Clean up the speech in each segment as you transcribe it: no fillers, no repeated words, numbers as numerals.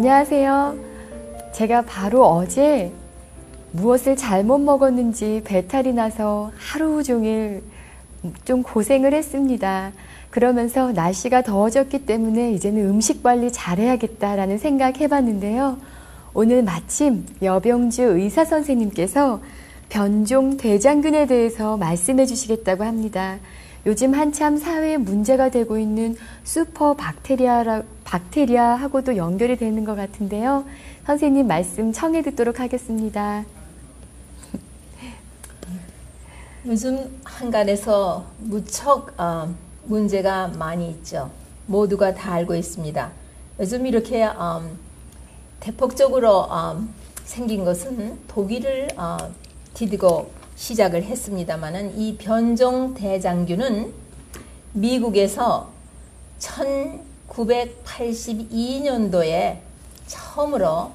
안녕하세요. 제가 바로 어제 무엇을 잘못 먹었는지 배탈이 나서 하루 종일 좀 고생을 했습니다. 그러면서 날씨가 더워졌기 때문에 이제는 음식 관리 잘해야겠다라는 생각 해봤는데요. 오늘 마침 여병주 의사 선생님께서 변종 대장균에 대해서 말씀해 주시겠다고 합니다. 요즘 한참 사회에 문제가 되고 있는 슈퍼 박테리아하고도 연결이 되는 것 같은데요. 선생님 말씀 청해 듣도록 하겠습니다. 요즘 한간에서 무척 문제가 많이 있죠. 모두가 다 알고 있습니다. 요즘 이렇게 대폭적으로 생긴 것은 독일을 디디고 시작을 했습니다마는 이 변종 대장균은 미국에서 1982년도에 처음으로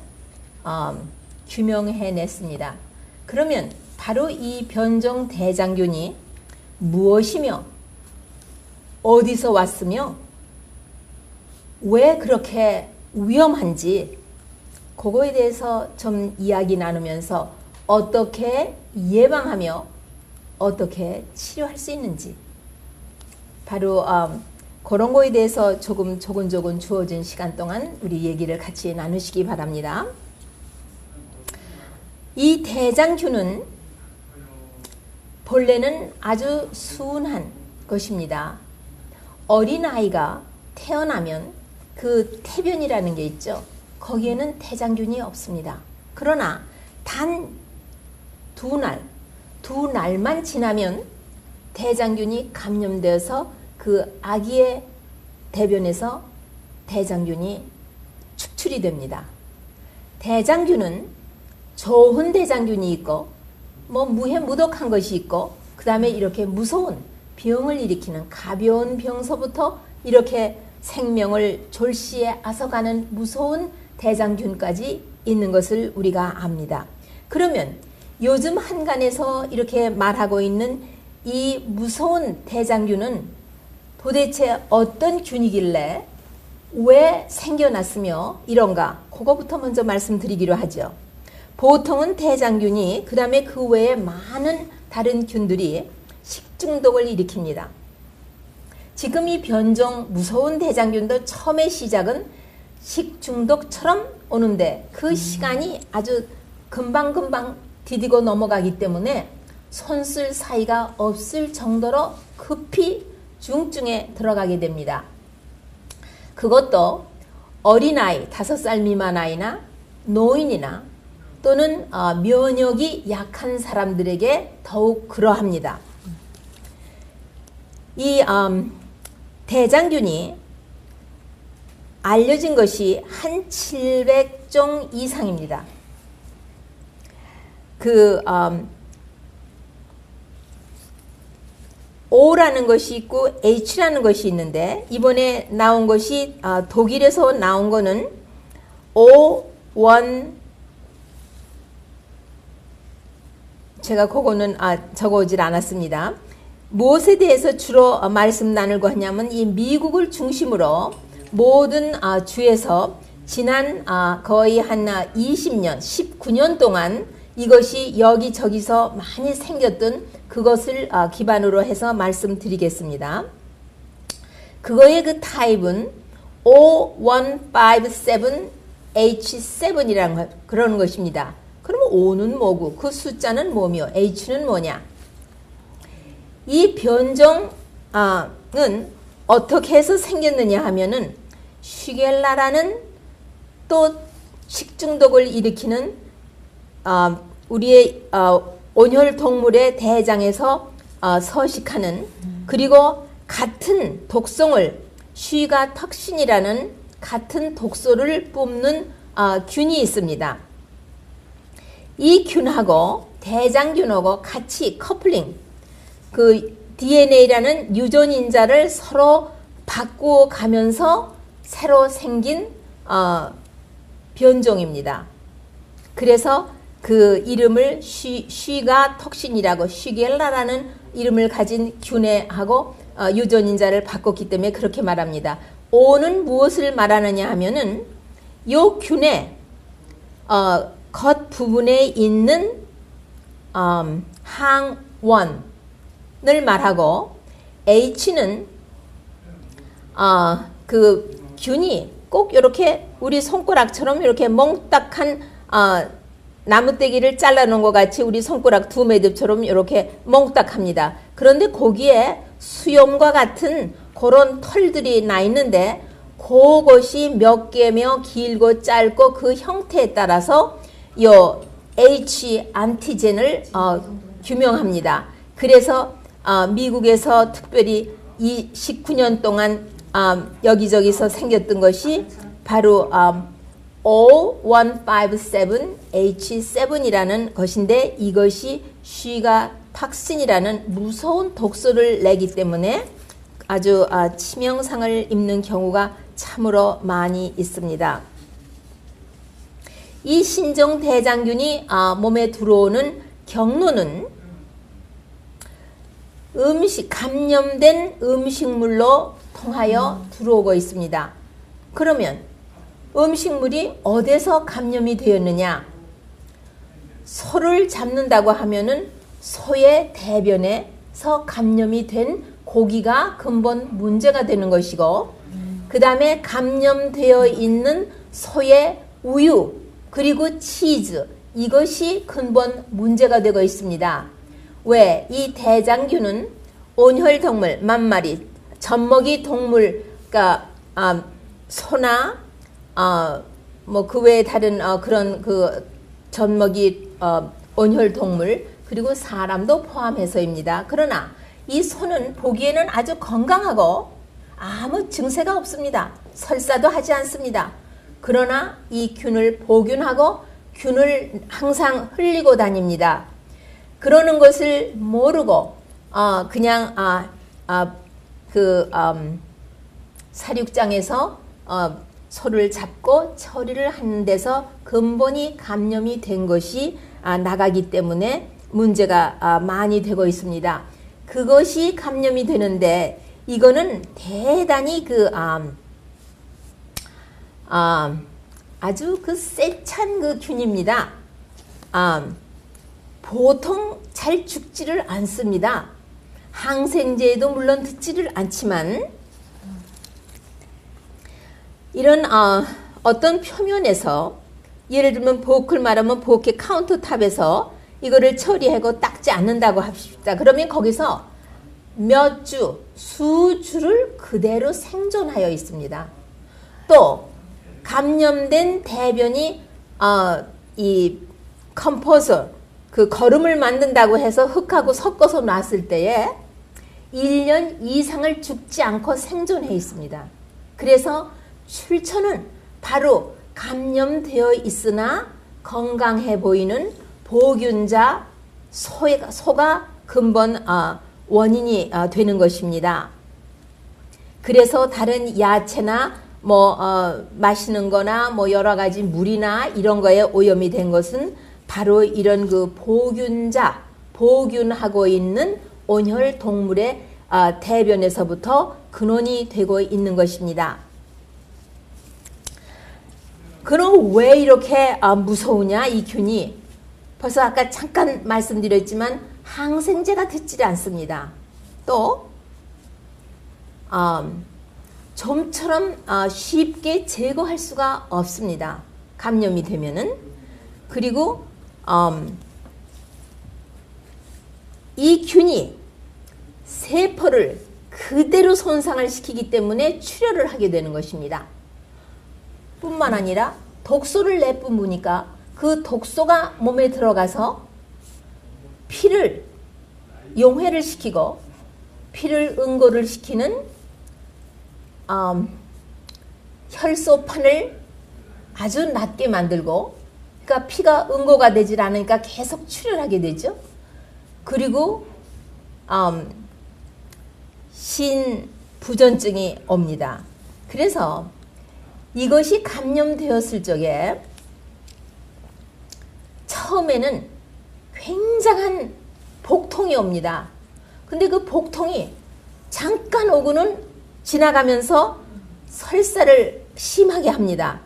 규명해냈습니다. 그러면 바로 이 변종 대장균이 무엇이며 어디서 왔으며 왜 그렇게 위험한지 그거에 대해서 좀 이야기 나누면서 어떻게 예방하며 어떻게 치료할 수 있는지 바로 그런 거에 대해서 조금 주어진 시간 동안 우리 얘기를 같이 나누시기 바랍니다. 이 대장균은 본래는 아주 순한 것입니다. 어린아이가 태어나면 그 태변이라는 게 있죠. 거기에는 대장균이 없습니다. 그러나 단 두 날만 지나면 대장균이 감염되어서 그 아기의 대변에서 대장균이 축출이 됩니다. 대장균은 좋은 대장균이 있고 무해무독한 것이 있고 그 다음에 이렇게 무서운 병을 일으키는 가벼운 병서부터 이렇게 생명을 졸시에 앗아가는 무서운 대장균까지 있는 것을 우리가 압니다. 그러면 요즘 한간에서 이렇게 말하고 있는 이 무서운 대장균은 도대체 어떤 균이길래 왜 생겨났으며 이런가? 그거부터 먼저 말씀드리기로 하죠. 보통은 대장균이 그 다음에 그 외에 많은 다른 균들이 식중독을 일으킵니다. 지금 이 변종 무서운 대장균도 처음의 시작은 식중독처럼 오는데 그 시간이 아주 금방금방 디디고 넘어가기 때문에 손쓸 사이가 없을 정도로 급히 중증에 들어가게 됩니다. 그것도 어린아이, 5살 미만 아이나 노인이나 또는 면역이 약한 사람들에게 더욱 그러합니다. 이 대장균이 알려진 것이 한 700종 이상입니다. O라는 것이 있고 H라는 것이 있는데 이번에 나온 것이 독일에서 나온 거는 O1 제가 그거는 적어오질 않았습니다. 무엇에 대해서 주로 말씀 나누고 하냐면 이 미국을 중심으로 모든 주에서 지난 거의 한 20년, 19년 동안 이것이 여기저기서 많이 생겼던 그것을 기반으로 해서 말씀드리겠습니다. 그거의 그 타입은 O157H7이라는 그런 것입니다. 그러면 O는 뭐고 그 숫자는 뭐며 H는 뭐냐? 이 변종은 어떻게 해서 생겼느냐 하면은 쉬겔라라는 또 식중독을 일으키는 우리의 온혈 동물의 대장에서 서식하는 그리고 같은 독성을 쉬가 턱신이라는 같은 독소를 뿜는 균이 있습니다. 이 균하고 대장균하고 같이 커플링 그 DNA라는 유전인자를 서로 바꾸어 가면서 새로 생긴 변종입니다. 그래서 그 이름을 쉬가 턱신이라고 쉬겔라라는 이름을 가진 균하고 유전인자를 바꿨기 때문에 그렇게 말합니다. O는 무엇을 말하느냐 하면은 요 균의 겉 부분에 있는 항원을 말하고 H는 그 균이 꼭 이렇게 우리 손가락처럼 이렇게 몽딱한 나무떼기를 잘라놓은 것 같이 우리 손가락 두 매듭처럼 이렇게 몽딱합니다. 그런데 거기에 수염과 같은 그런 털들이 나 있는데 그것이 몇 개며 길고 짧고 그 형태에 따라서 요 H 안티젠을 규명합니다. 그래서 미국에서 특별히 이 19년 동안 여기저기서 생겼던 것이 바로 O157H7이라는 것인데 이것이 쉬가 탁신이라는 무서운 독소를 내기 때문에 아주 치명상을 입는 경우가 참으로 많이 있습니다. 이 신종대장균이 몸에 들어오는 경로는 감염된 음식물로 통하여 들어오고 있습니다. 그러면 음식물이 어디서 감염이 되었느냐? 소를 잡는다고 하면은 소의 대변에서 감염이 된 고기가 근본 문제가 되는 것이고, 그 다음에 감염되어 있는 소의 우유 그리고 치즈, 이것이 근본 문제가 되고 있습니다. 왜? 이 대장균은 온혈동물, 만마리, 젖먹이 동물, 그러니까 소나 뭐 그 외에 다른 그런 그 젖먹이 온혈동물 그리고 사람도 포함해서입니다. 그러나 이 소는 보기에는 아주 건강하고 아무 증세가 없습니다. 설사도 하지 않습니다. 그러나 이 균을 보균하고 균을 항상 흘리고 다닙니다. 그러는 것을 모르고 그냥 사육장에서 소를 잡고 처리를 하는 데서 근본이 감염이 된 것이 나가기 때문에 문제가 많이 되고 있습니다. 그것이 감염이 되는데 이거는 대단히 아주 세찬 그 균입니다. 보통 잘 죽지를 않습니다. 항생제에도 물론 듣지를 않지만 이런 어떤 표면에서 예를 들면 보크를 말하면 보크 카운터탑에서 이거를 처리하고 닦지 않는다고 합시다. 그러면 거기서 몇 주, 수주를 그대로 생존하여 있습니다. 또 감염된 대변이 이 컴포저, 그 거름을 만든다고 해서 흙하고 섞어서 놨을 때에 1년 이상을 죽지 않고 생존해 있습니다. 그래서 출처는 바로 감염되어 있으나 건강해 보이는 보균자 소가 근본 원인이 되는 것입니다. 그래서 다른 야채나 마시는 거나 여러 가지 물이나 이런 거에 오염이 된 것은 바로 이런 그 보균하고 있는 온혈 동물의 대변에서부터 근원이 되고 있는 것입니다. 그럼 왜 이렇게 무서우냐 이 균이? 벌써 아까 잠깐 말씀드렸지만 항생제가 듣지 않습니다. 또 좀처럼 쉽게 제거할 수가 없습니다. 감염이 되면은. 그리고 이 균이 세포를 그대로 손상을 시키기 때문에 출혈을 하게 되는 것입니다. 뿐만 아니라 독소를 내뿜으니까 그 독소가 몸에 들어가서 피를 용회를 시키고 피를 응고를 시키는 혈소판을 아주 낮게 만들고, 그러니까 피가 응고가 되질 않으니까 계속 출혈하게 되죠. 그리고 신부전증이 옵니다. 그래서 이것이 감염되었을 적에 처음에는 굉장한 복통이 옵니다. 근데 그 복통이 잠깐 오고는 지나가면서 설사를 심하게 합니다.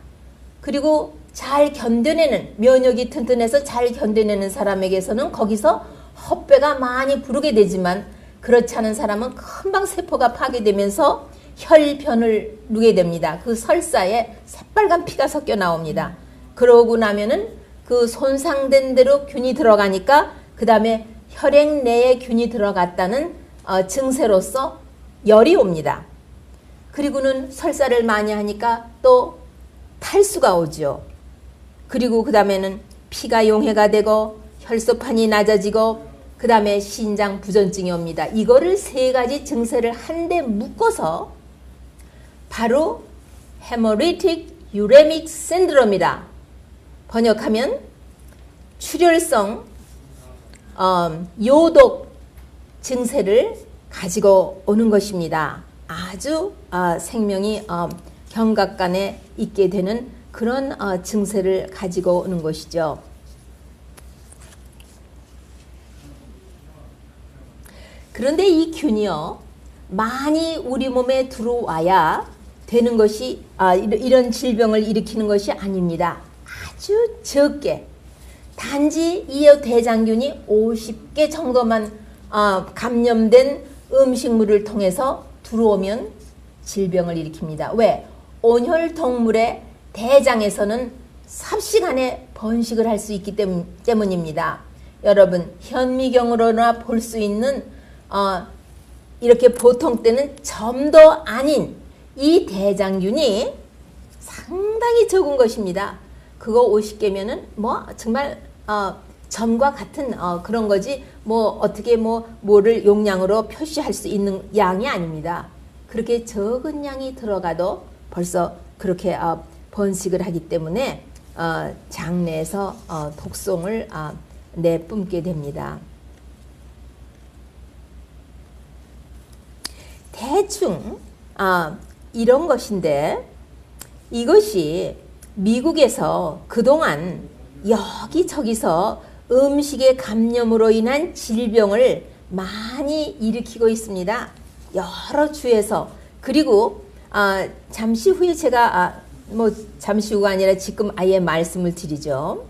그리고 잘 견뎌내는, 면역이 튼튼해서 잘 견뎌내는 사람에게서는 거기서 헛배가 많이 부르게 되지만, 그렇지 않은 사람은 금방 세포가 파괴되면서 혈변을 누게 됩니다. 그 설사에 새빨간 피가 섞여 나옵니다. 그러고 나면은 그 손상된 대로 균이 들어가니까 그 다음에 혈액 내에 균이 들어갔다는 증세로서 열이 옵니다. 그리고는 설사를 많이 하니까 또 탈수가 오죠. 그리고 그 다음에는 피가 용해가 되고 혈소판이 낮아지고 그 다음에 신장 부전증이 옵니다. 이거를 세 가지 증세를 한데 묶어서 바로 헤모리틱 유레믹 신드롬이다. 번역하면 출혈성 요독 증세를 가지고 오는 것입니다. 아주 생명이 경각간에 있게 되는 그런 증세를 가지고 오는 것이죠. 그런데 이 균이요, 많이 우리 몸에 들어와야 되는 것이, 이런 질병을 일으키는 것이 아닙니다. 아주 적게, 단지 이 대장균이 50개 정도만 감염된 음식물을 통해서 들어오면 질병을 일으킵니다. 왜? 온혈동물의 대장에서는 삽시간에 번식을 할 수 있기 때문입니다. 여러분, 현미경으로나 볼 수 있는 이렇게 보통 때는 점도 아닌 이 대장균이 상당히 적은 것입니다. 그거 50개면은 뭐 정말 점과 같은 그런 거지, 뭐 어떻게 뭐를 용량으로 표시할 수 있는 양이 아닙니다. 그렇게 적은 양이 들어가도 벌써 그렇게 번식을 하기 때문에 장내에서 독성을 내뿜게 됩니다. 대충 이런 것인데, 이것이 미국에서 그동안 여기저기서 음식의 감염으로 인한 질병을 많이 일으키고 있습니다. 여러 주에서. 그리고 잠시 후에 제가 잠시 후가 아니라 지금 아예 말씀을 드리죠.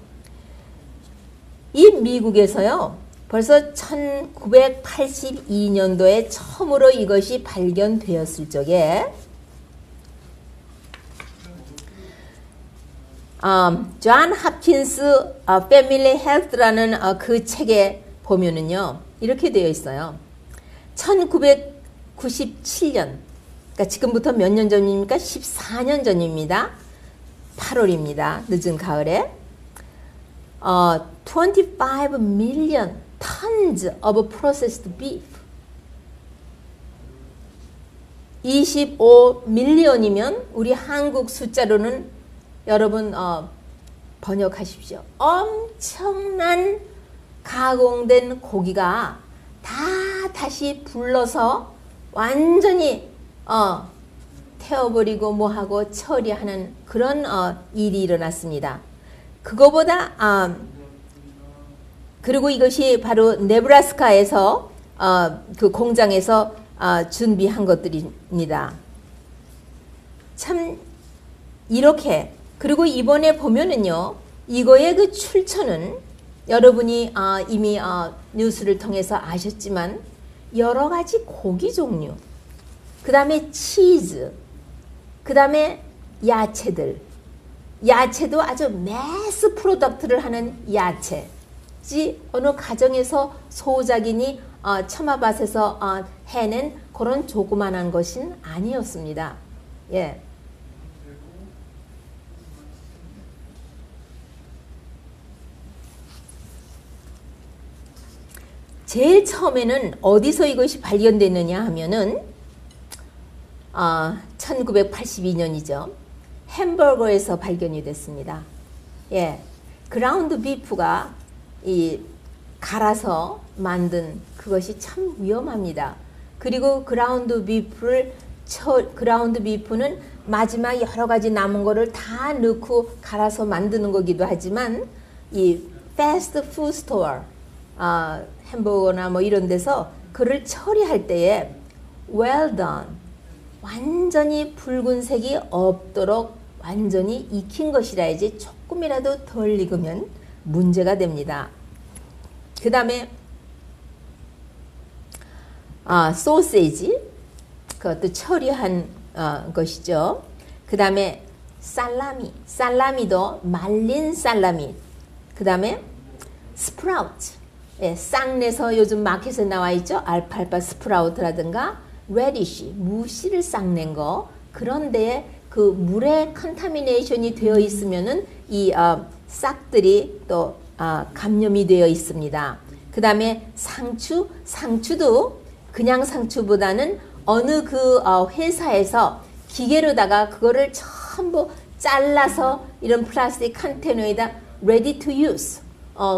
이 미국에서요, 벌써 1982년도에 처음으로 이것이 발견되었을 적에 존 홉킨스 패밀리 헬스라는 그 책에 보면은요, 이렇게 되어 있어요. 1997년, 그러니까 지금부터 몇 년 전입니까? 14년 전입니다. 8월입니다. 늦은 가을에 25 million tons of processed beef. 25 밀리언이면 우리 한국 숫자로는 여러분 번역하십시오. 엄청난 가공된 고기가 다시 불러서 완전히 태워버리고 뭐하고 처리하는 그런 일이 일어났습니다. 그거보다 그리고 이것이 바로 네브라스카에서 그 공장에서 준비한 것들입니다. 참 이렇게, 그리고 이번에 보면은요, 이거의 그 출처는 여러분이 이미 뉴스를 통해서 아셨지만 여러 가지 고기 종류, 그 다음에 치즈, 그 다음에 야채들, 야채도 아주 매스 프로덕트를 하는 야채지, 어느 가정에서 소작인이 처마밭에서 해낸 그런 조그만한 것은 아니었습니다. 예. 제일 처음에는 어디서 이것이 발견됐느냐 하면은 1982년이죠. 햄버거에서 발견이 됐습니다. 예, 그라운드 비프가 갈아서 만든 그것이 참 위험합니다. 그리고 그라운드 비프는 마지막 여러 가지 남은 거를 다 넣고 갈아서 만드는 거기도 하지만 이 패스트 푸드 스토어, 햄버거나 뭐 이런 데서 그를 처리할 때에 well done, 완전히 붉은색이 없도록 완전히 익힌 것이라야지 조금이라도 덜 익으면 문제가 됩니다. 그 다음에 소세지, 그것도 처리한 것이죠. 그 다음에 살라미도 말린 살라미. 그 다음에 스프라우트, 쌍내서 요즘 마켓에 나와 있죠. 알팔파 스프라우트라든가 레디쉬, 무씨를 쌍낸 거. 그런데 그 물에 컨타미네이션이 되어 있으면은 이 싹들이 또 감염이 되어 있습니다. 그 다음에 상추도 그냥 상추보다는 어느 그 회사에서 기계로다가 그거를 전부 잘라서 이런 플라스틱 컨테이너에다 ready to use,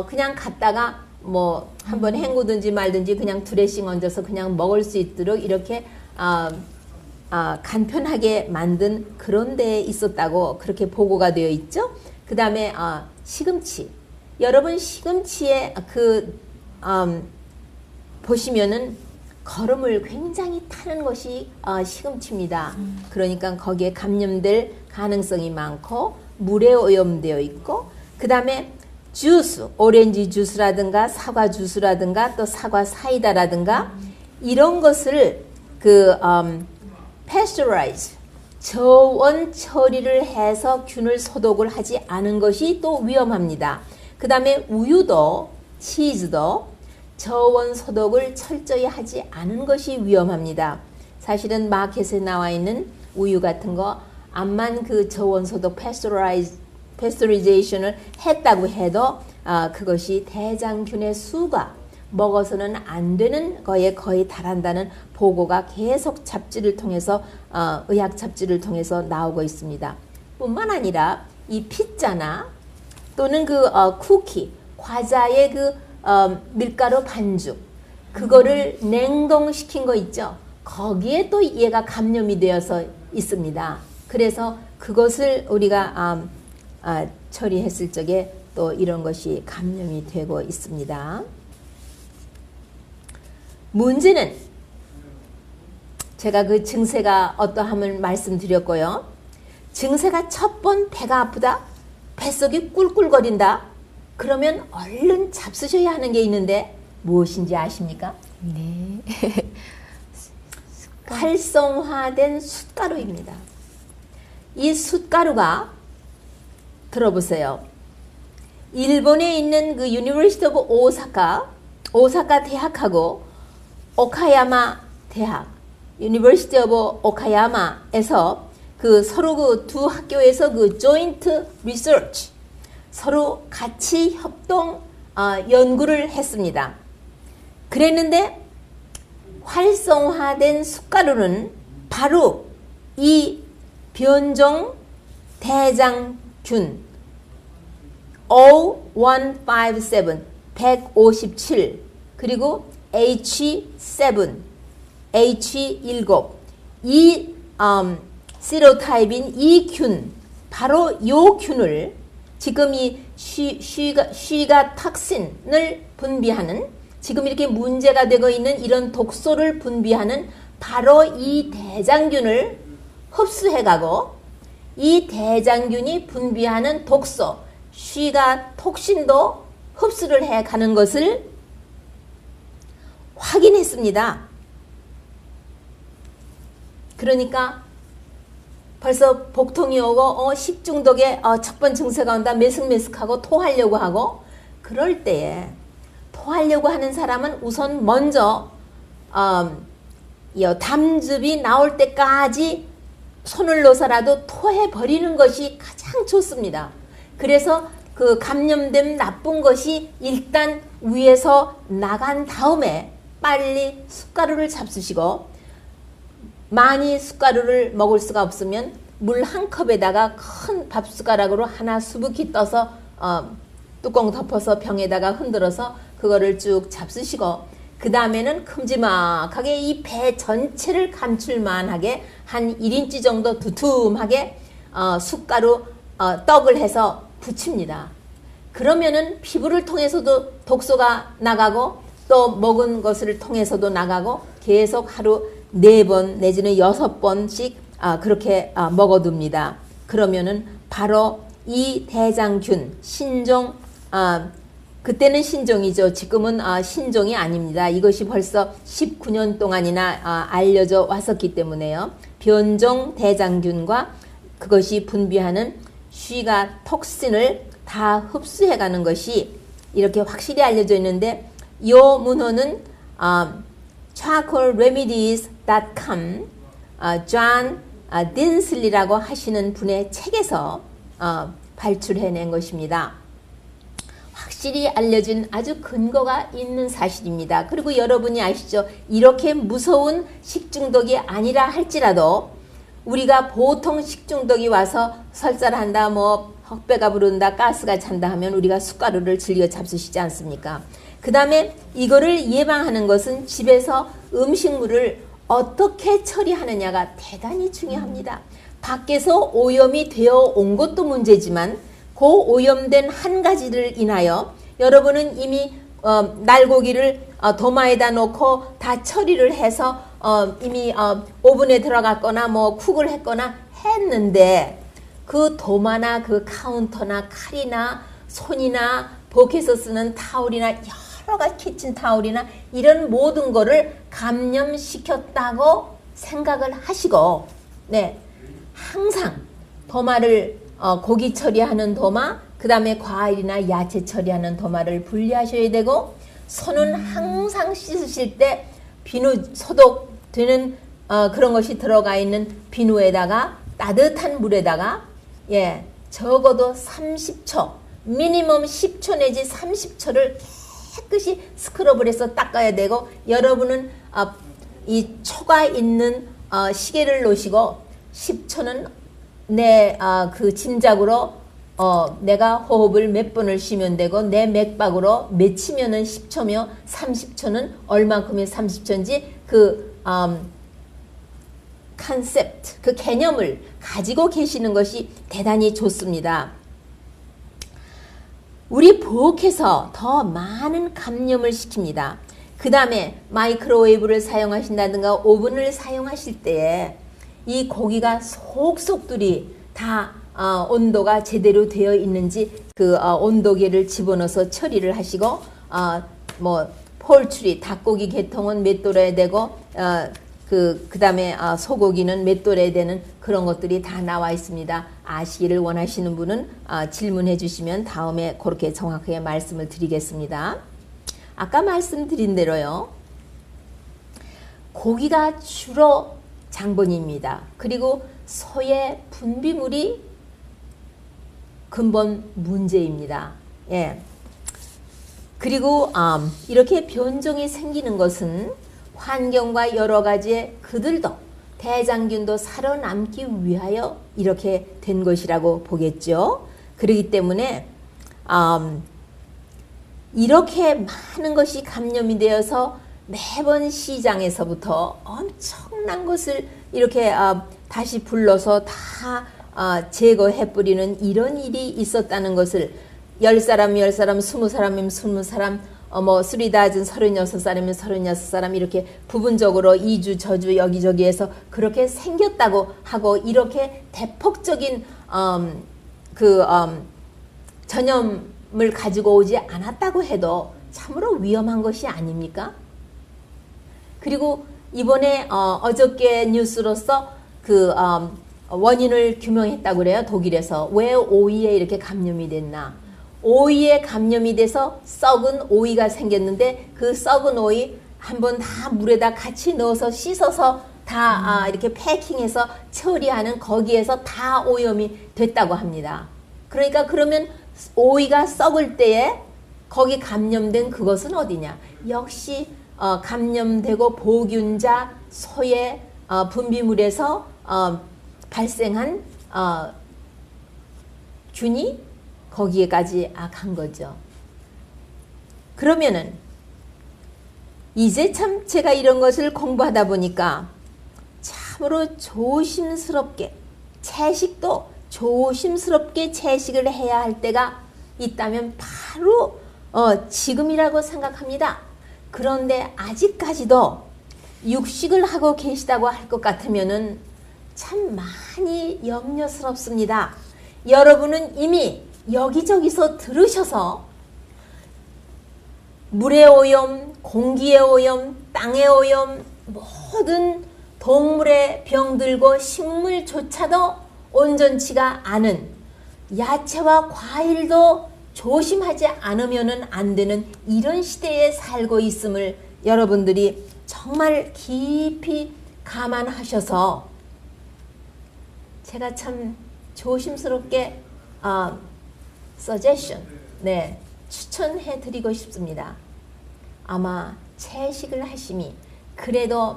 그냥 갖다가 뭐 한번 헹구든지 말든지 그냥 드레싱 얹어서 그냥 먹을 수 있도록 이렇게 간편하게 만든 그런 데에 있었다고 그렇게 보고가 되어 있죠. 그 다음에 시금치. 여러분 시금치에 보시면은 거름을 굉장히 타는 것이 시금치입니다. 그러니까 거기에 감염될 가능성이 많고 물에 오염되어 있고, 그 다음에 주스, 오렌지 주스라든가 사과 주스라든가 또 사과 사이다라든가 이런 것을 pasteurize, 저온 처리를 해서 균을 소독을 하지 않은 것이 또 위험합니다. 그 다음에 우유도 치즈도 저온 소독을 철저히 하지 않은 것이 위험합니다. 사실은 마켓에 나와 있는 우유 같은 거 암만 그 저온 소독 패스터리제이션을 했다고 해도 그것이 대장균의 수가 먹어서는 안 되는 거에 거의 달한다는 보고가 계속 잡지를 통해서 의학 잡지를 통해서 나오고 있습니다. 뿐만 아니라 이 피자나 또는 그 쿠키, 과자의 그 밀가루 반죽, 그거를 냉동시킨 거 있죠. 거기에 또 얘가 감염이 되어서 있습니다. 그래서 그것을 우리가 처리했을 적에 또 이런 것이 감염이 되고 있습니다. 문제는 제가 그 증세가 어떠함을 말씀드렸고요. 증세가 첫 번 배가 아프다, 뱃속이 꿀꿀거린다, 그러면 얼른 잡수셔야 하는 게 있는데 무엇인지 아십니까? 네. 활성화된 숫가루입니다. 이 숫가루가 들어보세요. 일본에 있는 그 유니버시티 오브 오사카 대학하고 오카야마 대학, 유니버시티 오브 오카야마에서 그 서로 그 두 학교에서 그 조인트 리서치, 서로 같이 협동 연구를 했습니다. 그랬는데 활성화된 숫가루는 바로 이 변종 대장균 O157, 157, 그리고 H7, H7, 이 시로타입인 이 균, 바로 이 균을 지금 이 쉬가 탁신을 분비하는, 지금 이렇게 문제가 되고 있는 이런 독소를 분비하는 바로 이 대장균을 흡수해가고, 이 대장균이 분비하는 독소, 쉬가 톡신도 흡수를 해가는 것을 확인했습니다. 그러니까 벌써 복통이 오고 식중독에 첫 번 증세가 온다, 메슥메슥하고 토하려고 하고, 그럴 때에 토하려고 하는 사람은 우선 먼저 담즙이 나올 때까지 손을 놓아서라도 토해버리는 것이 가장 좋습니다. 그래서 그 감염된 나쁜 것이 일단 위에서 나간 다음에 빨리 숟가루를 잡수시고, 많이 숟가루를 먹을 수가 없으면 물 한 컵에다가 큰 밥숟가락으로 하나 수북히 떠서 뚜껑 덮어서 병에다가 흔들어서 그거를 쭉 잡수시고, 그 다음에는 큼지막하게 이 배 전체를 감출만하게 한 1인치 정도 두툼하게 숟가루 떡을 해서 붙입니다. 그러면은 피부를 통해서도 독소가 나가고 또 먹은 것을 통해서도 나가고 계속 하루 4번 내지는 6번씩 그렇게 먹어둡니다. 그러면은 바로 이 대장균 신종, 그때는 신종이죠. 지금은 신종이 아닙니다. 이것이 벌써 19년 동안이나 알려져 왔었기 때문에요. 변종 대장균과 그것이 분비하는 쉬가 톡신을 다 흡수해가는 것이 이렇게 확실히 알려져 있는데, 이 문헌은 charcoalremedies.com 존 딘슬리라고 하시는 분의 책에서 발출해낸 것입니다. 확실히 알려진 아주 근거가 있는 사실입니다. 그리고 여러분이 아시죠? 이렇게 무서운 식중독이 아니라 할지라도 우리가 보통 식중독이 와서 설사를 한다, 뭐 헛배가 부른다, 가스가 찬다 하면 우리가 숟가루를 즐겨 잡수시지 않습니까? 그 다음에 이거를 예방하는 것은 집에서 음식물을 어떻게 처리하느냐가 대단히 중요합니다. 밖에서 오염이 되어 온 것도 문제지만 그 오염된 한 가지를 인하여 여러분은 이미 날고기를 도마에다 놓고 다 처리를 해서 이미 오븐에 들어갔거나 뭐 쿡을 했거나 했는데, 그 도마나 그 카운터나 칼이나 손이나 버킷에서 쓰는 타올이나 여러 가지 키친타올이나 이런 모든 거를 감염시켰다고 생각을 하시고, 네, 항상 도마를 고기 처리하는 도마, 그 다음에 과일이나 야채 처리하는 도마를 분리하셔야 되고, 손은 항상 씻으실 때 비누 소독되는 그런 것이 들어가 있는 비누에다가 따뜻한 물에다가 적어도 30초, 미니멈 10초 내지 30초를 깨끗이 스크럽을 해서 닦아야 되고, 여러분은 이 초가 있는 시계를 놓으시고 10초는 내 그 짐작으로 내가 호흡을 몇 번을 쉬면 되고, 내 맥박으로 맺히면은 10초며 30초는 얼만큼의 30초인지 그 컨셉트, 그 개념을 가지고 계시는 것이 대단히 좋습니다. 우리 부엌에서 더 많은 감염을 시킵니다. 그 다음에 마이크로웨이브를 사용하신다든가 오븐을 사용하실 때에 이 고기가 속속들이 다 온도가 제대로 되어 있는지 그 온도계를 집어넣어서 처리를 하시고, 뭐 폴트리 닭고기 계통은 맷돌에 되고 그 다음에 소고기는 맷돌에 되는 그런 것들이 다 나와 있습니다. 아시기를 원하시는 분은 질문해 주시면 다음에 그렇게 정확하게 말씀을 드리겠습니다. 아까 말씀드린 대로요, 고기가 주로 장본입니다. 그리고 소의 분비물이 근본 문제입니다. 예. 그리고 이렇게 변종이 생기는 것은 환경과 여러 가지의 그들도 대장균도 살아남기 위하여 이렇게 된 것이라고 보겠죠. 그렇기 때문에 이렇게 많은 것이 감염이 되어서 매번 시장에서부터 엄청난 것을 이렇게 다시 불러서 다 제거해 뿌리는 이런 일이 있었다는 것을 10사람, 10사람, 20사람이면 20사람, 뭐 3다즌 36사람이면 36사람 이렇게 부분적으로 이주 저주 여기저기에서 그렇게 생겼다고 하고, 이렇게 대폭적인 전염을 가지고 오지 않았다고 해도 참으로 위험한 것이 아닙니까? 그리고 이번에 어저께 뉴스로서 그 원인을 규명했다고 그래요. 독일에서. 왜 오이에 이렇게 감염이 됐나? 오이에 감염이 돼서 썩은 오이가 생겼는데, 그 썩은 오이 한번 다 물에다 같이 넣어서 씻어서 다 이렇게 패킹해서 처리하는 거기에서 다 오염이 됐다고 합니다. 그러니까 그러면 오이가 썩을 때에 거기 감염된 그것은 어디냐? 역시 감염되고 보균자 소의 분비물에서 발생한 균이 거기에까지 간 거죠. 그러면은 이제 참 제가 이런 것을 공부하다 보니까 참으로 조심스럽게, 채식도 조심스럽게 채식을 해야 할 때가 있다면 바로 지금이라고 생각합니다. 그런데 아직까지도 육식을 하고 계시다고 할 것 같으면은 참 많이 염려스럽습니다. 여러분은 이미 여기저기서 들으셔서 물의 오염, 공기의 오염, 땅의 오염, 모든 동물의 병들고 식물조차도 온전치가 않은 야채와 과일도 조심하지 않으면 안 되는 이런 시대에 살고 있음을 여러분들이 정말 깊이 감안하셔서 제가 참 조심스럽게 suggestion, 추천해 드리고 싶습니다. 아마 채식을 하심이 그래도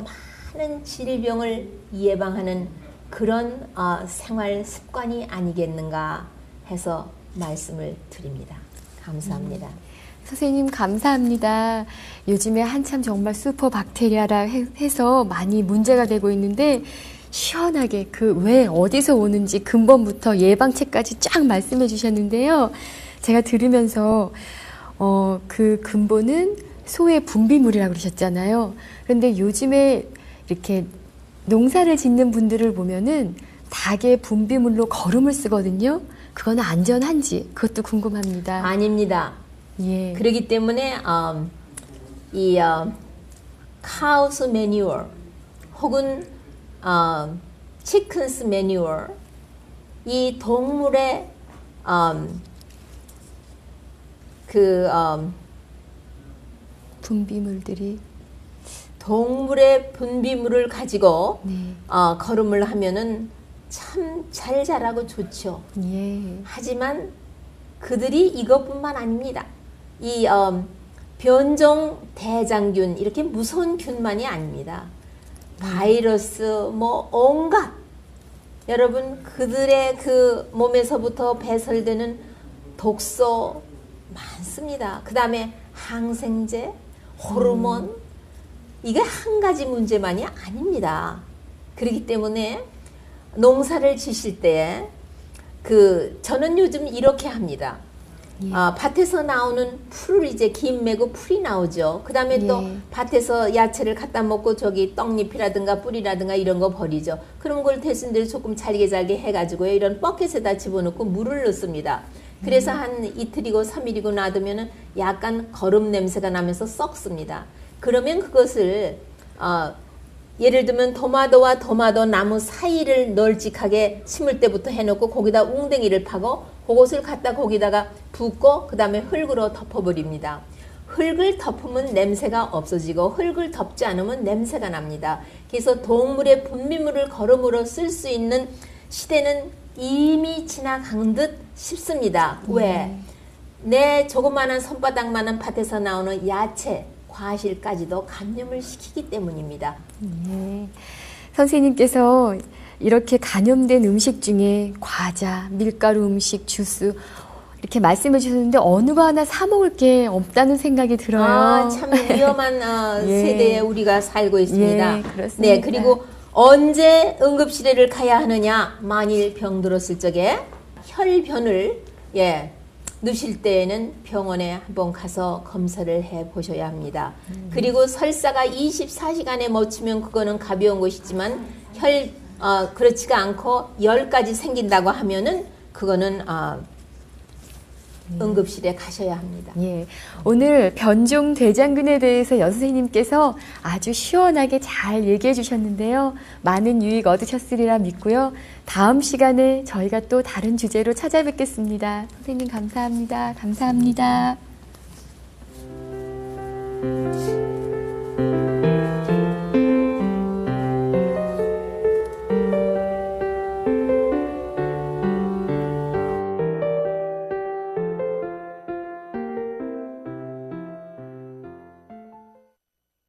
많은 질병을 예방하는 그런 생활 습관이 아니겠는가 해서 말씀을 드립니다. 감사합니다. 선생님 감사합니다. 요즘에 한참 정말 슈퍼 박테리아라 해서 많이 문제가 되고 있는데 시원하게 그 왜 어디서 오는지 근본부터 예방책까지 쫙 말씀해 주셨는데요. 제가 들으면서 그 근본은 소의 분비물이라고 그러셨잖아요. 그런데 요즘에 이렇게 농사를 짓는 분들을 보면은 닭의 분비물로 거름을 쓰거든요. 그건 안전한지 그것도 궁금합니다. 아닙니다. 예. 그렇기 때문에 이 cows manure 혹은 chickens manure 이 동물의 분비물들이 동물의 분비물을 가지고 네. 거름을 하면은 참 잘 자라고 좋죠. 예. 하지만 그들이 이것뿐만 아닙니다. 이 변종 대장균 이렇게 무서운 균만이 아닙니다. 바이러스 뭐 온갖 여러분 그들의 그 몸에서부터 배설되는 독소 많습니다. 그 다음에 항생제, 호르몬 이게 한 가지 문제만이 아닙니다. 그렇기 때문에 농사를 지실 때 저는 요즘 이렇게 합니다. 예. 밭에서 나오는 풀을 이제 김 매고 풀이 나오죠. 그 다음에 또 예. 밭에서 야채를 갖다 먹고 저기 떡잎이라든가 뿌리라든가 이런 거 버리죠. 그런 걸 대신대로 조금 잘게 해가지고요. 이런 버켓에다 집어넣고 물을 넣습니다. 그래서 한 이틀이고 3일이고 놔두면은 약간 거름 냄새가 나면서 썩습니다. 그러면 그것을 예를 들면 토마토와 토마토 나무 사이를 널찍하게 심을 때부터 해놓고 거기다 웅덩이를 파고 그것을 갖다 거기다가 붓고 그 다음에 흙으로 덮어버립니다. 흙을 덮으면 냄새가 없어지고 흙을 덮지 않으면 냄새가 납니다. 그래서 동물의 분비물을 거름으로 쓸 수 있는 시대는 이미 지나간 듯 싶습니다. 왜? 내 조그마한 손바닥만한 밭에서 나오는 야채, 과실까지도 감염을 시키기 때문입니다. 예. 선생님께서 이렇게 감염된 음식 중에 과자, 밀가루 음식, 주스 이렇게 말씀해 주셨는데 어느 거 하나 사 먹을 게 없다는 생각이 들어요. 참 위험한 예. 세대에 우리가 살고 있습니다. 예, 그렇습니다. 네, 그리고 언제 응급실에를 가야 하느냐? 만일 병들었을 적에 혈변을 넣으실 때에는 병원에 한번 가서 검사를 해 보셔야 합니다. 그리고 설사가 24시간에 멈추면 그거는 가벼운 것이지만 그렇지가 않고 열까지 생긴다고 하면은 그거는 응급실에 가셔야 합니다. 예. 오늘 변종 대장균에 대해서 선생님께서 아주 시원하게 잘 얘기해 주셨는데요. 많은 유익 얻으셨으리라 믿고요. 다음 시간에 저희가 또 다른 주제로 찾아뵙겠습니다. 선생님 감사합니다. 감사합니다.